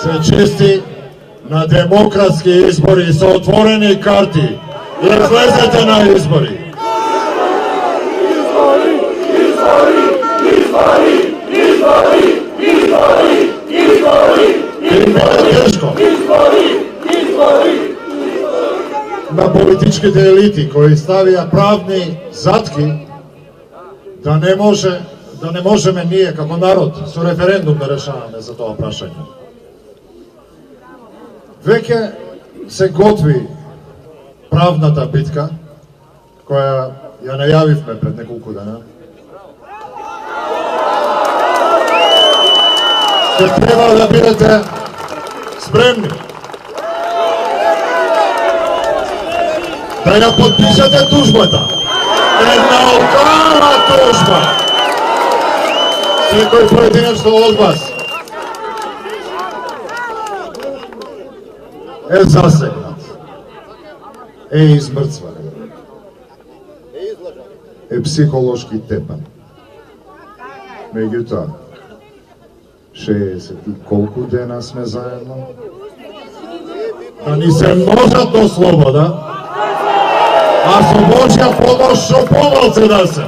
се чисти на демократски избори со отворени карти. Излезете на избори. Им биде тешко. На политичките елити кои ставија правни затки да не можеме ние како народ со референдум да решаваме за тоа прашање. Веќе се готви правната битка која ја најавивме пред неколку дена. Ќе треба да бидете спремни да ја подпишете тужбата. Една огромна тужба. Секој поединечно од вас е засегнат, е измрцван, е психолошки тепан. Меѓутоа, 60 и колку дена сме заедно, да ни се можат до слобода, а со Божја помош шо помалце да се.